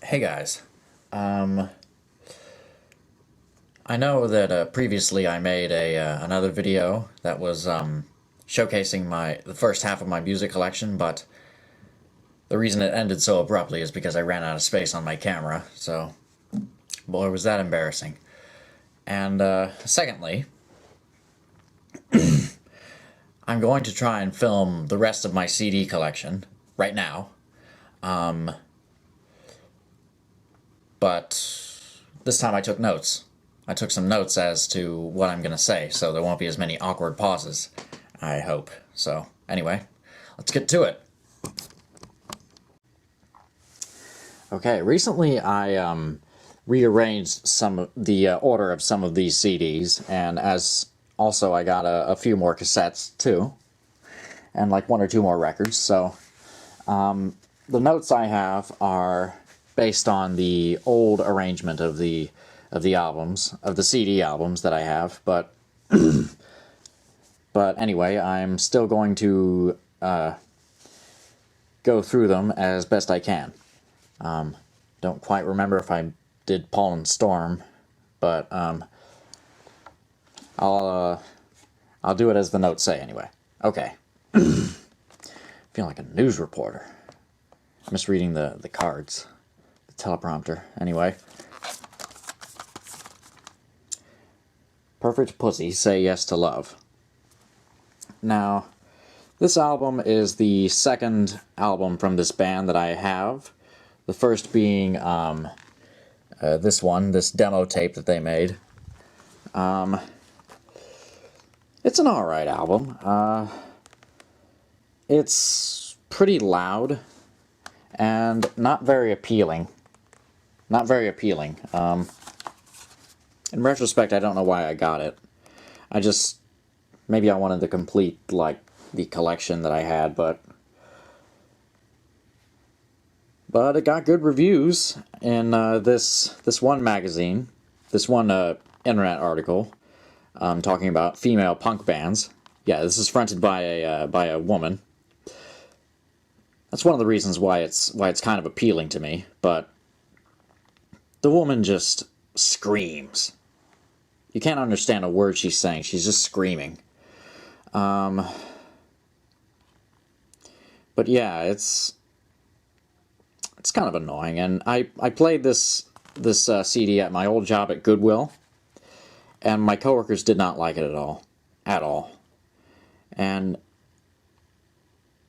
Hey guys, um, I know that previously I made another video that was showcasing the first half of my music collection, but the reason it ended so abruptly is because I ran out of space on my camera. So, boy, was that embarrassing. And secondly, I'm going to try and film the rest of my CD collection right now. But this time I took notes. I took some notes as to what I'm going to say, so there won't be as many awkward pauses, I hope. So, anyway, let's get to it. Okay, recently I rearranged some of the order of some of these CDs, and as also I got a few more cassettes too, and like one or two more records. So the notes I have are based on the old arrangement of the albums, of the CD albums that I have, but anyway, I'm still going to go through them as best I can. Don't quite remember if I did Paul and Storm, but I'll do it as the notes say anyway. Okay. Feel like a news reporter. I'm just reading the cards, the teleprompter. Anyway. Perfect Pussy, Say Yes to Love. Now, this album is the second album from this band that I have. The first being this demo tape that they made. It's an alright album. It's pretty loud and not very appealing. Not very appealing. In retrospect, I don't know why I got it. Maybe I wanted to complete, like, the collection that I had, but it got good reviews in this one magazine, this one internet article, talking about female punk bands. Yeah, this is fronted by a woman. That's one of the reasons why it's kind of appealing to me, but the woman just screams. You can't understand a word she's saying. She's just screaming. But yeah, it's kind of annoying. And I played this CD at my old job at Goodwill, and my coworkers did not like it at all. And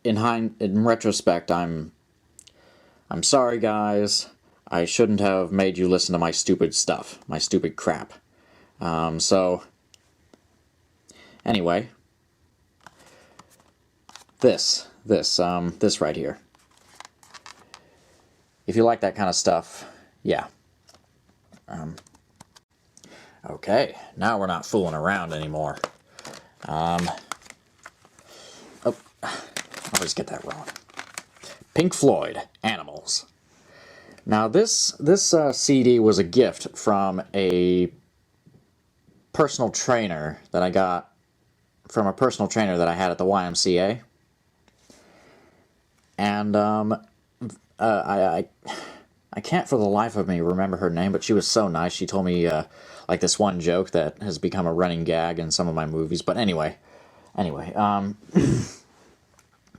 in retrospect, I'm sorry, guys. I shouldn't have made you listen to my stupid stuff, my stupid crap. So, anyway, this right here. If you like that kind of stuff, yeah. Okay, now we're not fooling around anymore. I always get that wrong. Pink Floyd, Animals. Now, this CD was a gift from a personal trainer that I got from a personal trainer that I had at the YMCA. And I can't for the life of me remember her name, but she was so nice. She told me like this one joke that has become a running gag in some of my movies. But anyway,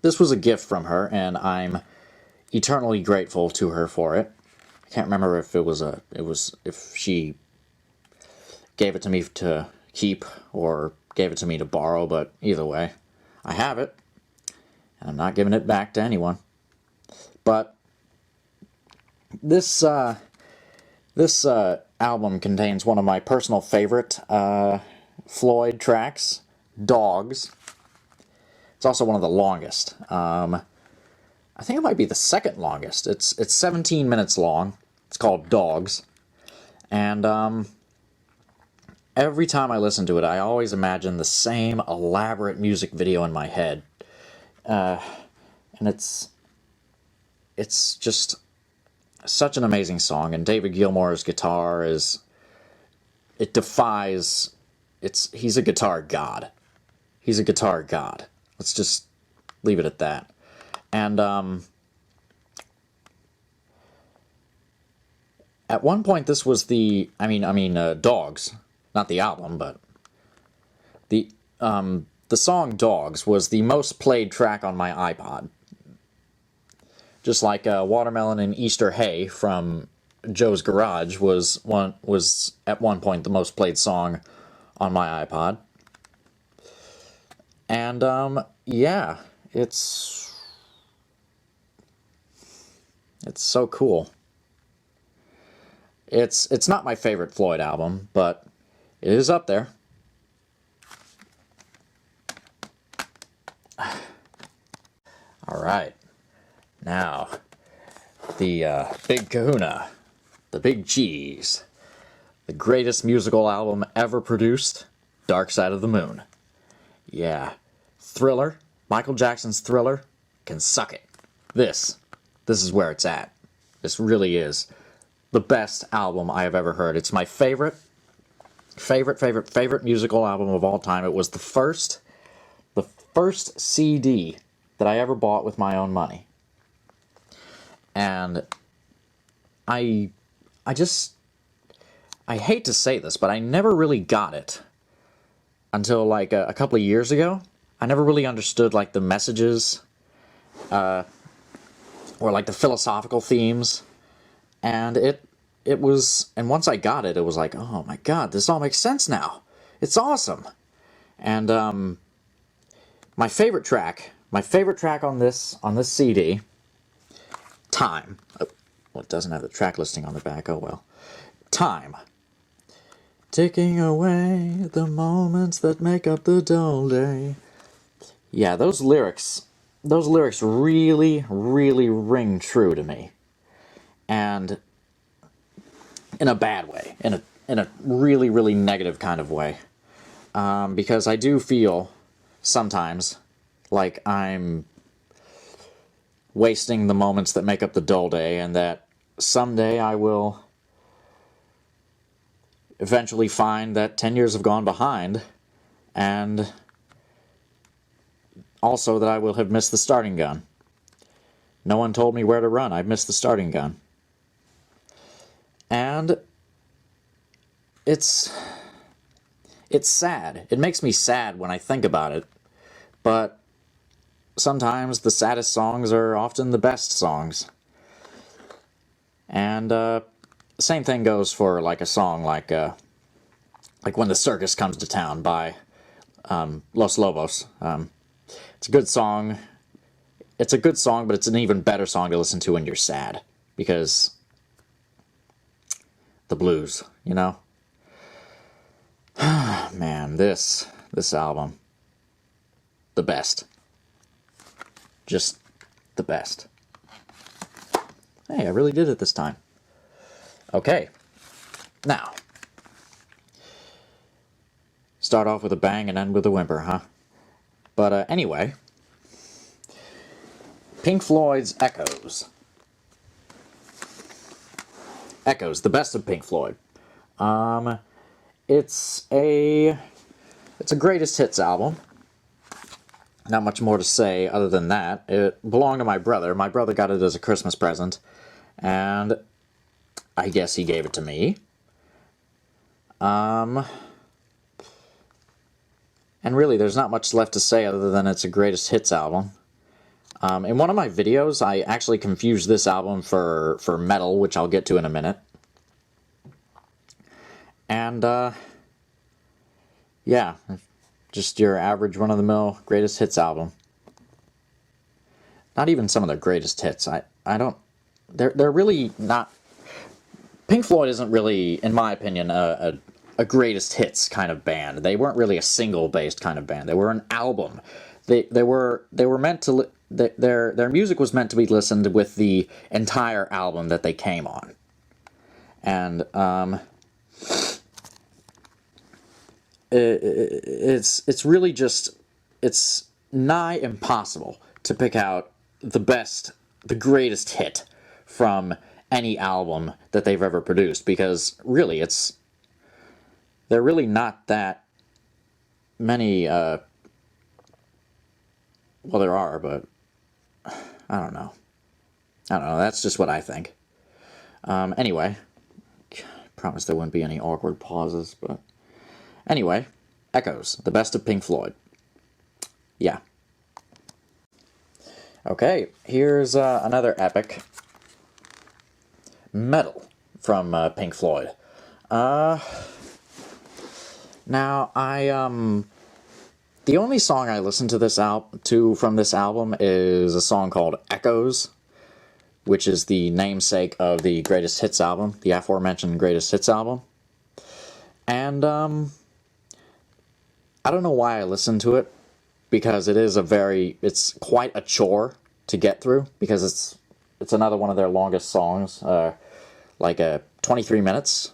this was a gift from her, and I'm eternally grateful to her for it. I can't remember if if she gave it to me to keep or gave it to me to borrow, but either way, I have it, and I'm not giving it back to anyone. But this album contains one of my personal favorite Floyd tracks, Dogs. It's also one of the longest. I think it might be the second longest. It's 17 minutes long. It's called Dogs. And every time I listen to it, I always imagine the same elaborate music video in my head. And it's just such an amazing song, and David Gilmour's guitar he's a guitar god. He's a guitar god. Let's just leave it at that. And At one point, this was Dogs, not the album, but the the song "Dogs" was the most played track on my iPod. Just like "Watermelon and Easter Hay" from Joe's Garage was at one point the most played song on my iPod. And yeah, it's so cool. It's not my favorite Floyd album, but it is up there. All right, now the Big Kahuna, the Big Cheese, the greatest musical album ever produced, Dark Side of the Moon. Yeah, Thriller, Michael Jackson's Thriller, can suck it. This is where it's at. This really is the best album I have ever heard. It's my favorite musical album of all time. It was the first CD that I ever bought with my own money. And I hate to say this, but I never really got it until like a couple of years ago. I never really understood like the messages or like the philosophical themes. And it was, and once I got it, it was like, oh my god, this all makes sense now. It's awesome. And my favorite track on this CD, Time. Oh, well, it doesn't have the track listing on the back. Oh well. Time. Taking away the moments that make up the dull day. Yeah, those lyrics really, really ring true to me. And in a bad way, in a really, really negative kind of way. Because I do feel sometimes like I'm wasting the moments that make up the dull day, and that someday I will eventually find that 10 years have gone behind, and also that I will have missed the starting gun. No one told me where to run. I missed the starting gun. And it's sad. It makes me sad when I think about it, but sometimes the saddest songs are often the best songs. And same thing goes for like a song like When the Circus Comes to Town by Los Lobos. It's a good song. It's a good song, but it's an even better song to listen to when you're sad, because the blues, you know? Man, this album, the best. Just the best. Hey, I really did it this time. Okay. Now, start off with a bang and end with a whimper, huh? But anyway, Pink Floyd's Echoes. Echoes, the best of Pink Floyd. It's a greatest hits album. Not much more to say other than that. It belonged to my brother. My brother got it as a Christmas present, and I guess he gave it to me. And really, there's not much left to say other than it's a greatest hits album. In one of my videos, I actually confused this album for metal, which I'll get to in a minute. And, yeah, just your average run-of-the-mill greatest hits album. Not even some of their greatest hits. They're really not... Pink Floyd isn't really, in my opinion, a greatest hits kind of band. They weren't really a single-based kind of band. They were an album. They were meant to... Their music was meant to be listened with the entire album that they came on. And, it's really just, it's nigh impossible to pick out the greatest hit from any album that they've ever produced, because really they're really not that many, well, there are, but I don't know, that's just what I think. Anyway, Promise there wouldn't be any awkward pauses, but... Anyway, Echoes, the best of Pink Floyd. Yeah. Okay, here's another epic. Metal from Pink Floyd. Now, the only song I listened to from this album is a song called Echoes, which is the namesake of the Greatest Hits album, the aforementioned Greatest Hits album. And, I don't know why I listened to it, because it's quite a chore to get through, because it's another one of their longest songs, like 23 minutes.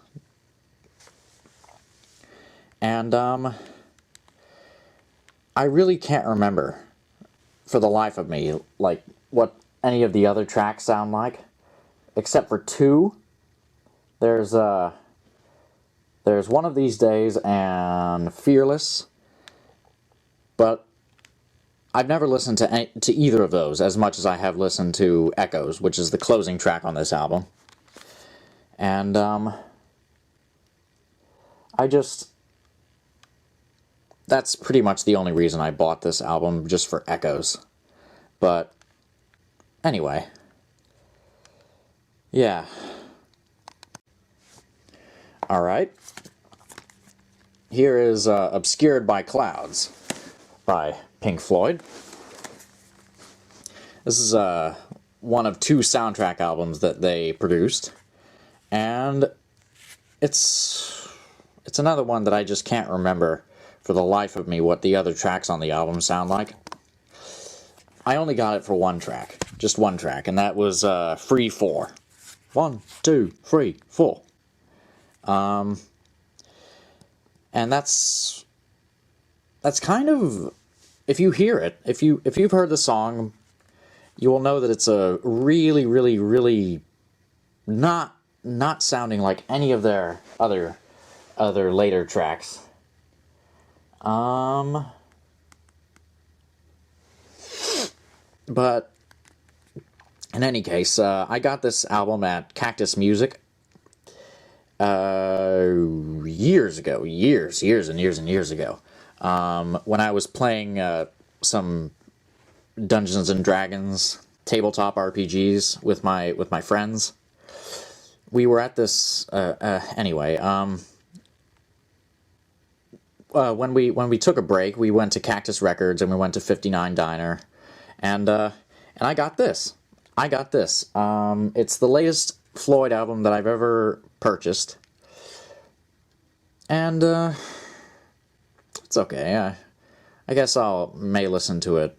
And, I really can't remember, for the life of me, like, what any of the other tracks sound like, except for two. There's One of These Days and Fearless, but I've never listened to either of those as much as I have listened to Echoes, which is the closing track on this album. And, that's pretty much the only reason I bought this album, just for Echoes. But, anyway. Yeah. Alright. Here is Obscured by Clouds by Pink Floyd. This is one of two soundtrack albums that they produced. And it's another one that I just can't remember for the life of me what the other tracks on the album sound like. I only got it for one track. Just one track, and that was Free 4. 1, 2, 3, 4. And that's kind of, if you hear it, if you've heard the song, you will know that it's a really, really, really not sounding like any of their other later tracks. But in any case, I got this album at Cactus Music years ago, years and years ago, when I was playing some Dungeons and Dragons tabletop RPGs with my friends. We were at this anyway. When we took a break, we went to Cactus Records and we went to 59 Diner, and I got this. It's the latest Floyd album that I've ever purchased, and it's okay. I guess may listen to it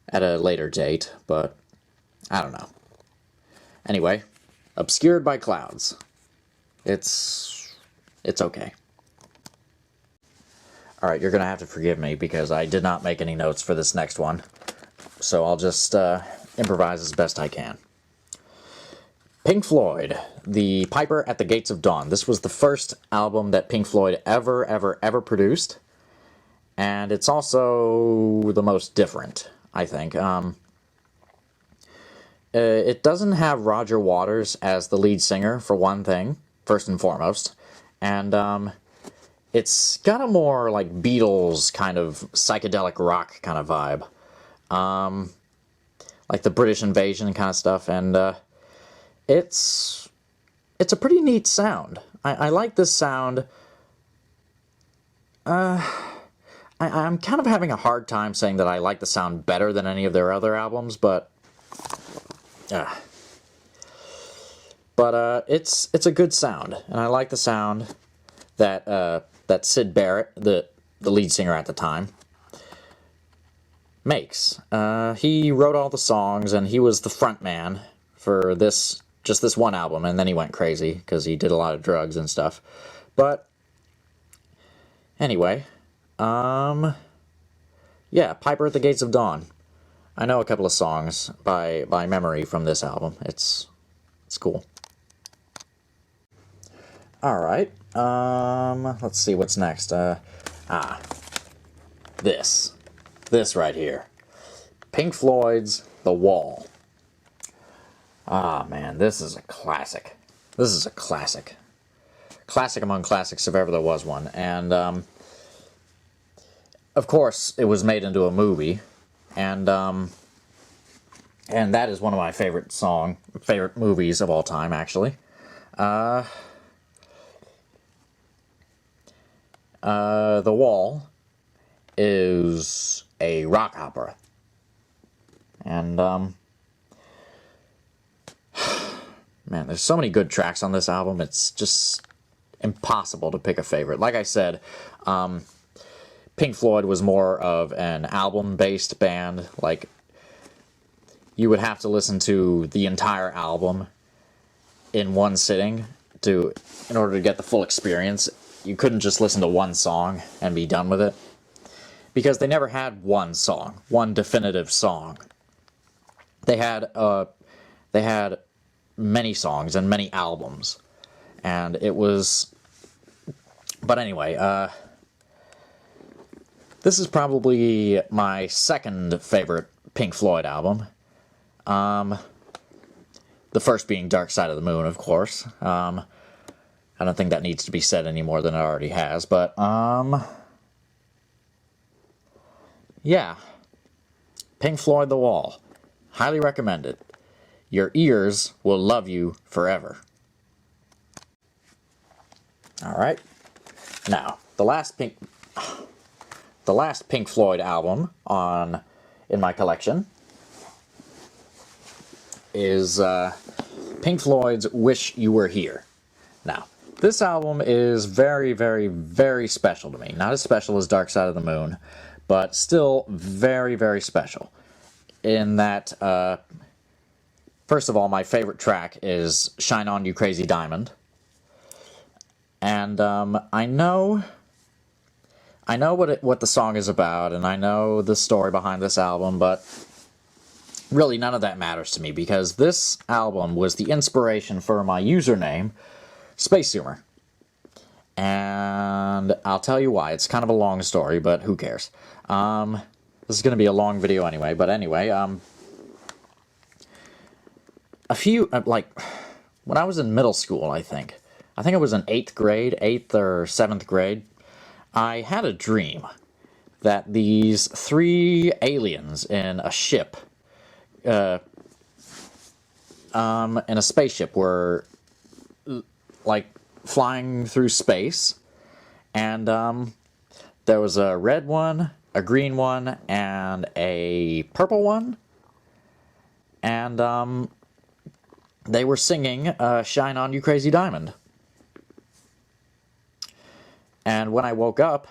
at a later date, but I don't know. Anyway, Obscured by Clouds. It's okay. Alright, you're going to have to forgive me because I did not make any notes for this next one. So I'll just improvise as best I can. Pink Floyd, The Piper at the Gates of Dawn. This was the first album that Pink Floyd ever produced. And it's also the most different, I think. It doesn't have Roger Waters as the lead singer, for one thing, first and foremost. And, it's got a more, like, Beatles kind of psychedelic rock kind of vibe. Like the British Invasion kind of stuff, and, it's a pretty neat sound. I like this sound. I'm kind of having a hard time saying that I like the sound better than any of their other albums, but... it's a good sound, and I like the sound that Syd Barrett, the lead singer at the time, makes. He wrote all the songs, and he was the front man for just this one album, and then he went crazy, because he did a lot of drugs and stuff. But, anyway, yeah, Piper at the Gates of Dawn. I know a couple of songs by memory from this album. It's cool. Alright, let's see what's next. This right here. Pink Floyd's The Wall. Ah, man, this is a classic. This is a classic. Classic among classics if ever there was one. And, of course, it was made into a movie. And that is one of my favorite movies of all time, actually. The Wall is a rock opera. And, man, there's so many good tracks on this album, it's just impossible to pick a favorite. Like I said, Pink Floyd was more of an album-based band. Like, you would have to listen to the entire album in one sitting in order to get the full experience. You couldn't just listen to one song and be done with it. Because they never had one song, one definitive song. They had many songs and many albums. And it was... But anyway, this is probably my second favorite Pink Floyd album. The first being Dark Side of the Moon, of course. I don't think that needs to be said any more than it already has, but, yeah. Pink Floyd, The Wall. Highly recommend it. Your ears will love you forever. Alright. Now, the last Pink Floyd album in my collection is Pink Floyd's Wish You Were Here. Now, this album is very, very, very special to me. Not as special as Dark Side of the Moon, but still very, very special. In that, first of all, my favorite track is Shine On You Crazy Diamond. And I know what the song is about, and I know the story behind this album, but really none of that matters to me, because this album was the inspiration for my username, Space Zoomer. And I'll tell you why. It's kind of a long story, but who cares? This is going to be a long video anyway, but anyway, when I was in middle school, I think I was in 8th or 7th grade, I had a dream that these 3 aliens in a ship, in a spaceship, were, like, flying through space, and, there was a red one, a green one, and a purple one, and, they were singing, Shine On You Crazy Diamond. And when I woke up,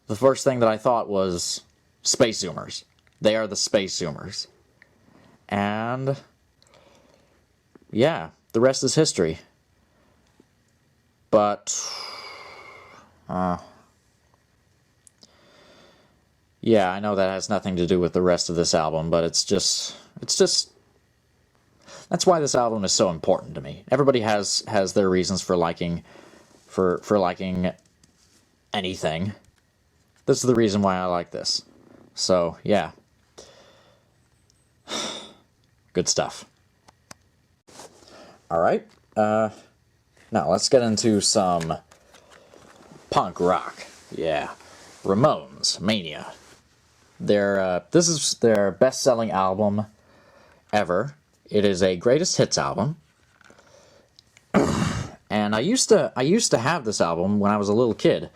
the first thing that I thought was Space Zoomers. They are the Space Zoomers. And yeah, the rest is history. But yeah, I know that has nothing to do with the rest of this album, but it's just that's why this album is so important to me. Everybody has their reasons for liking liking anything. This is the reason why I like this. So, yeah. Good stuff. Alright. Now, let's get into some punk rock. Yeah. Ramones, Mania. This is their best-selling album ever. It is a greatest hits album. And I used to have this album when I was a little kid.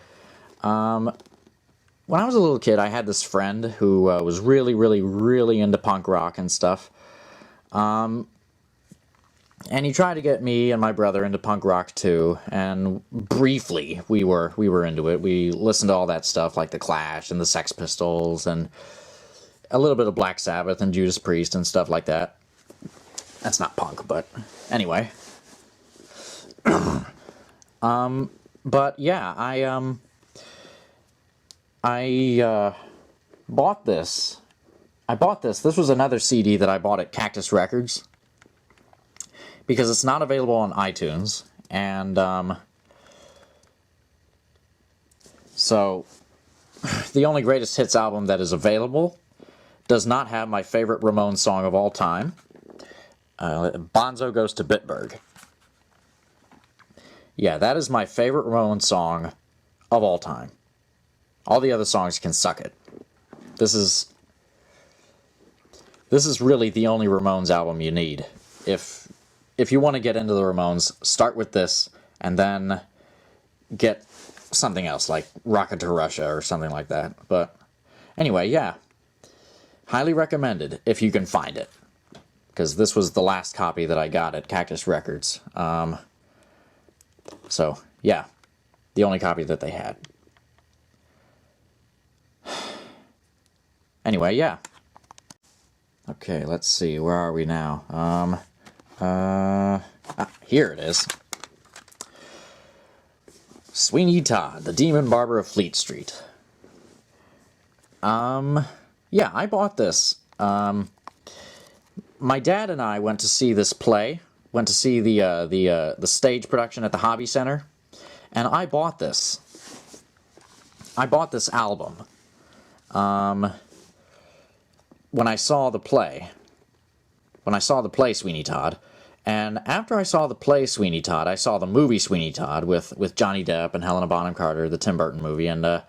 When I was a little kid, I had this friend who was really, really, really into punk rock and stuff. And he tried to get me and my brother into punk rock too. And briefly, we were into it. We listened to all that stuff, like The Clash and the Sex Pistols, and a little bit of Black Sabbath and Judas Priest and stuff like that. That's not punk, but anyway. But yeah, I bought this. This was another CD that I bought at Cactus Records, because it's not available on iTunes, and so the only greatest hits album that is available does not have my favorite Ramones song of all time. Bonzo Goes to Bitburg. Yeah, that is my favorite Ramones song of all time. All the other songs can suck it. This is really the only Ramones album you need. If you want to get into the Ramones, start with this, and then get something else, like Rocket to Russia or something like that. But anyway, yeah. Highly recommended if you can find it. Because this was the last copy that I got at Cactus Records. So, yeah. The only copy that they had. Anyway, yeah. Okay, let's see. Where are we now? Here it is. Sweeney Todd, the Demon Barber of Fleet Street. Yeah, I bought this. My dad and I went to see this play. Went to see the stage production at the Hobby Center, and I bought this. I bought this album. When I saw the play. When I saw the play Sweeney Todd. And after I saw the play Sweeney Todd, I saw the movie Sweeney Todd with Johnny Depp and Helena Bonham Carter, the Tim Burton movie, and I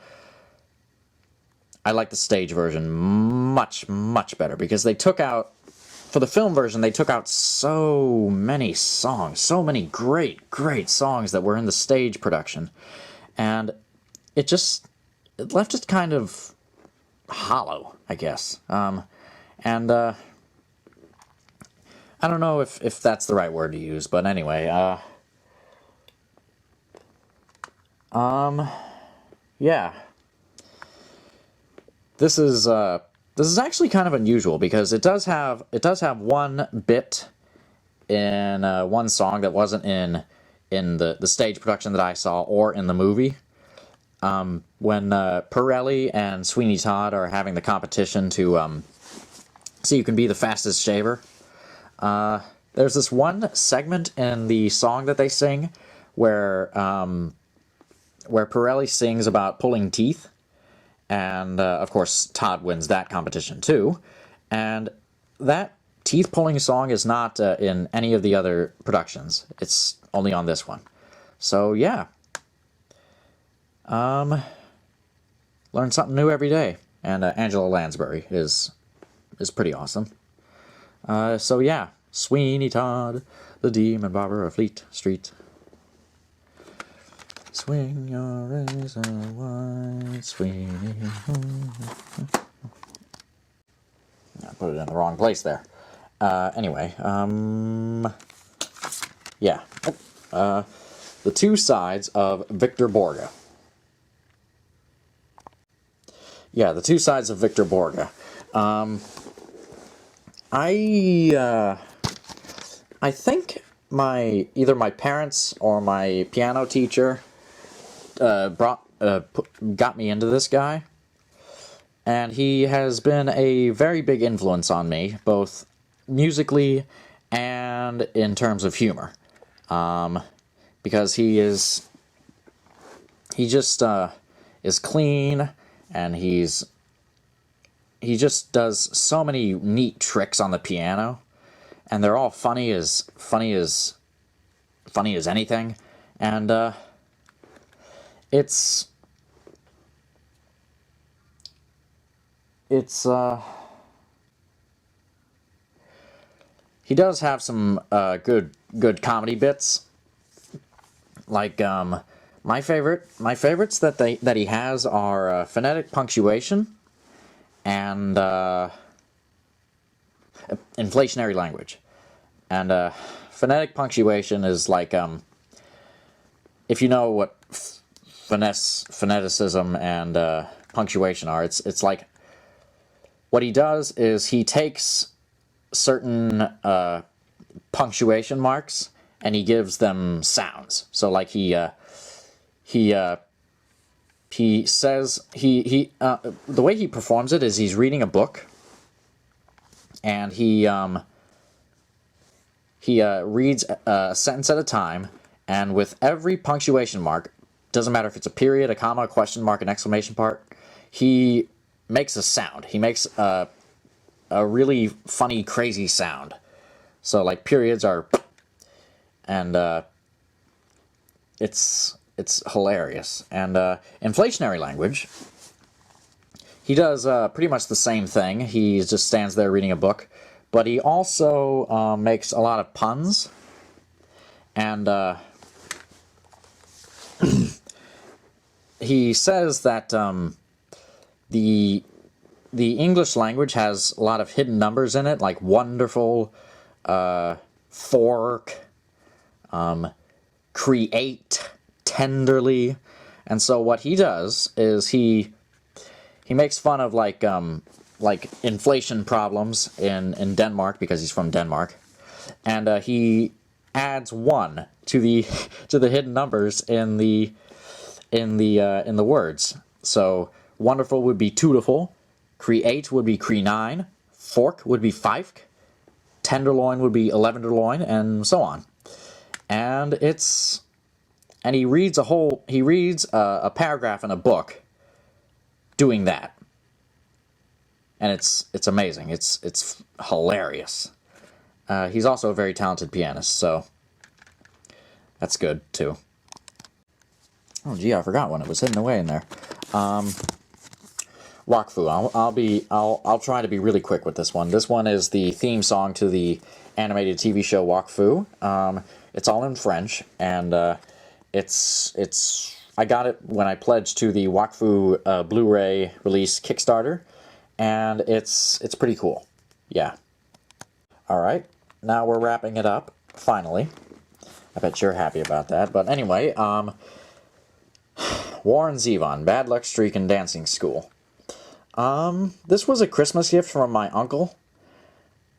like the stage version much, much better, because they took out, for the film version, they took out so many songs, so many great, great songs that were in the stage production, and it left it kind of hollow, I guess, and I don't know if that's the right word to use, but anyway, yeah. This is actually kind of unusual, because it does have one bit in one song that wasn't in the stage production that I saw or in the movie. When Pirelli and Sweeney Todd are having the competition to see who can be the fastest shaver. There's this one segment in the song that they sing where Pirelli sings about pulling teeth, and of course Todd wins that competition too, and that teeth pulling song is not in any of the other productions. It's only on this one. So yeah, learn something new every day, and Angela Lansbury is pretty awesome. So yeah, Sweeney Todd, the Demon Barber of Fleet Street. Swing your razor wide, Sweeney. I put it in the wrong place there. Anyway, yeah. The Two Sides of Victor Borge. Yeah, The Two Sides of Victor Borge. I think either my parents or my piano teacher got me into this guy, and he has been a very big influence on me, both musically and in terms of humor, because he just is clean, and he just does so many neat tricks on the piano, and they're all funny as anything, and it's he does have some good comedy bits, like my favorites that he has are phonetic punctuation and inflationary language. And phonetic punctuation is like, if you know what phoneticism and punctuation are, it's like, what he does is he takes certain punctuation marks and he gives them sounds. So like he says the way he performs it is he's reading a book, and he reads a sentence at a time, and with every punctuation mark, doesn't matter if it's a period, a comma, a question mark, an exclamation mark, he makes a sound. He makes a really funny, crazy sound. So like periods are, and it's hilarious. And Inflationary Language, he does pretty much the same thing. He just stands there reading a book, but he also makes a lot of puns. And he says that the English language has a lot of hidden numbers in it, like wonderful, fork, create, tenderly. And so what he does is he makes fun of like inflation problems in Denmark, because he's from Denmark, and he adds 1 to the hidden numbers in the words. So wonderful would be tutiful, create would be cree9, fork would be fifk, tenderloin would be elevenderloin, and so on. And he reads a paragraph in a book doing that. And it's amazing. It's hilarious. He's also a very talented pianist, so that's good too. Oh gee, I forgot one. It was hidden away in there. Wakfu. I'll try to be really quick with this one. This one is the theme song to the animated TV show Wakfu. It's all in French, and I got it when I pledged to the Wakfu Blu-ray release Kickstarter, and it's pretty cool. Yeah. All right, now we're wrapping it up finally. I bet you're happy about that. But anyway, Warren Zevon, Bad Luck Streak and Dancing School. This was a Christmas gift from my uncle,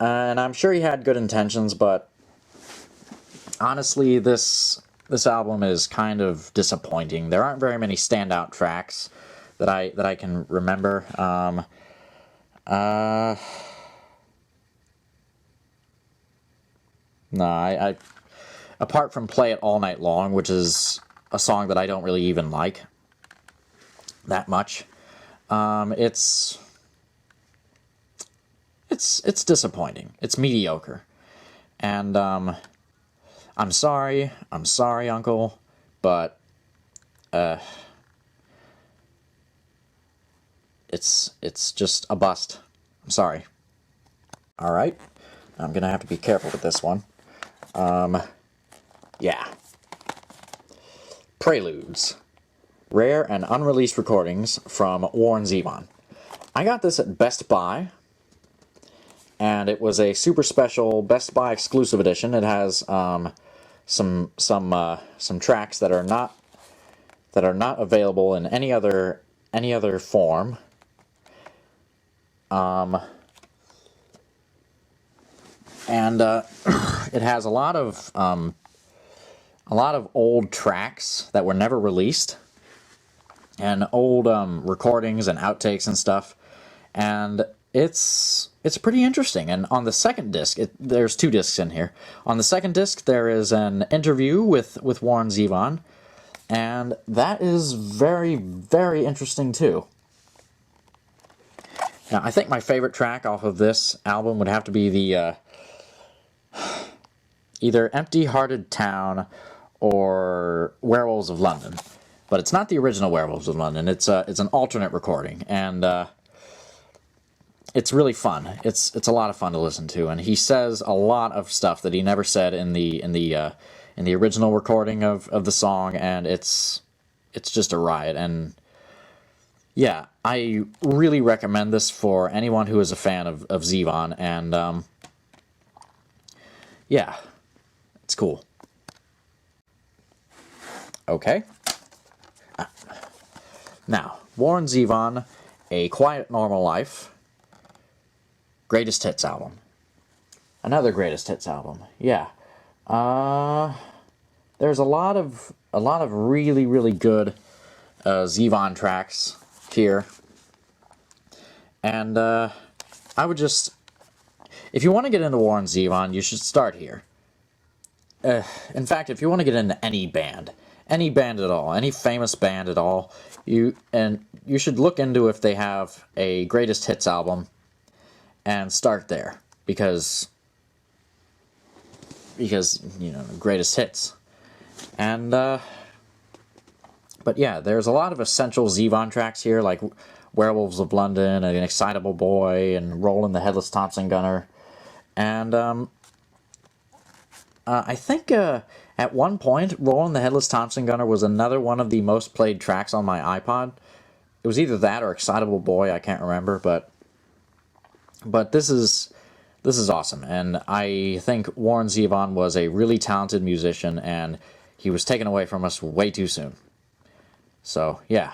and I'm sure he had good intentions, but honestly, this album is kind of disappointing. There aren't very many standout tracks that I can remember. No, I apart from Play It All Night Long, which is a song that I don't really even like that much. It's disappointing. It's mediocre. And I'm sorry, Uncle, but it's just a bust. I'm sorry. All right. I'm gonna have to be careful with this one. Yeah. Preludes. Rare and unreleased recordings from Warren Zevon. I got this at Best Buy, and it was a super special Best Buy exclusive edition. It has some tracks that are not available in any other form. And it has a lot of old tracks that were never released, and old recordings and outtakes and stuff, and it's pretty interesting. And on the second disc, there's 2 discs in here. On the second disc, there is an interview with Warren Zevon, and that is very, very interesting too. Now, I think my favorite track off of this album would have to be the either Empty Hearted Town or Werewolves of London. But it's not the original Werewolves of London. It's an alternate recording, and it's really fun. It's a lot of fun to listen to, and he says a lot of stuff that he never said in the original recording of the song, and it's just a riot. And yeah, I really recommend this for anyone who is a fan of Zevon, and yeah, it's cool. Okay. Now, Warren Zevon, A Quiet Normal Life, Greatest Hits album. Another Greatest Hits album. Yeah. There's a lot of really, really good Zevon tracks here. And I would just, if you want to get into Warren Zevon, you should start here. In fact, if you want to get into any band at all, any famous band at all, you should look into if they have a Greatest Hits album and start there, because you know, Greatest Hits. And But yeah, there's a lot of essential Zevon tracks here, like Werewolves of London, and An Excitable Boy, and Rollin' the Headless Thompson Gunner. And I think at one point, Rollin' the Headless Thompson Gunner was another one of the most played tracks on my iPod. It was either that or Excitable Boy, I can't remember, but this is awesome, and I think Warren Zevon was a really talented musician, and he was taken away from us way too soon. So, yeah.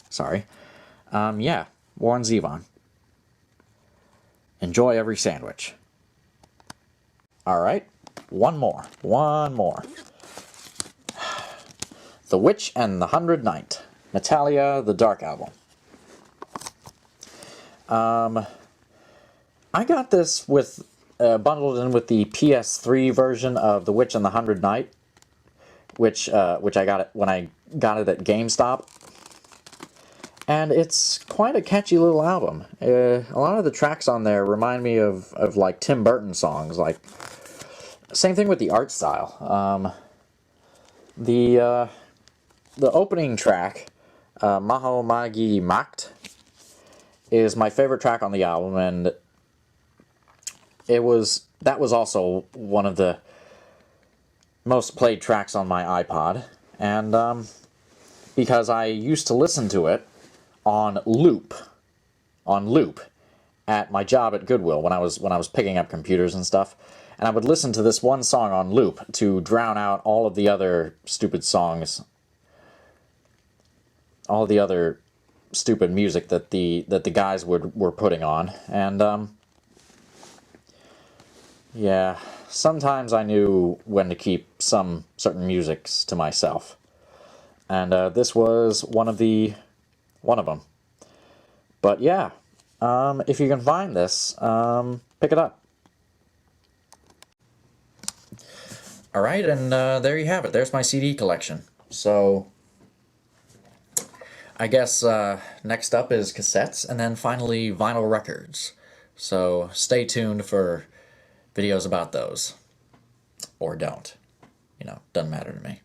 Sorry. Yeah, Warren Zevon. Enjoy every sandwich. Alright, one more. The Witch and the 100 Knight. Natalia, the Dark Album. I got this with bundled in with the PS3 version of The Witch and the 100 Knight, which I got it when I got it at GameStop, and it's quite a catchy little album. A lot of the tracks on there remind me of like Tim Burton songs. Like, same thing with the art style. The opening track, Maho Magi Macht, is my favorite track on the album, and that was also one of the most played tracks on my iPod, and because I used to listen to it on loop at my job at Goodwill when I was picking up computers and stuff, and I would listen to this one song on loop to drown out all of the other stupid songs, all the other stupid music that the guys were putting on. And yeah, sometimes I knew when to keep some certain musics to myself, and this was one of them. But yeah, if you can find this, pick it up. Alright, and there you have it. There's my CD collection. So I guess next up is cassettes, and then finally vinyl records. So stay tuned for videos about those. Or don't. You know, doesn't matter to me.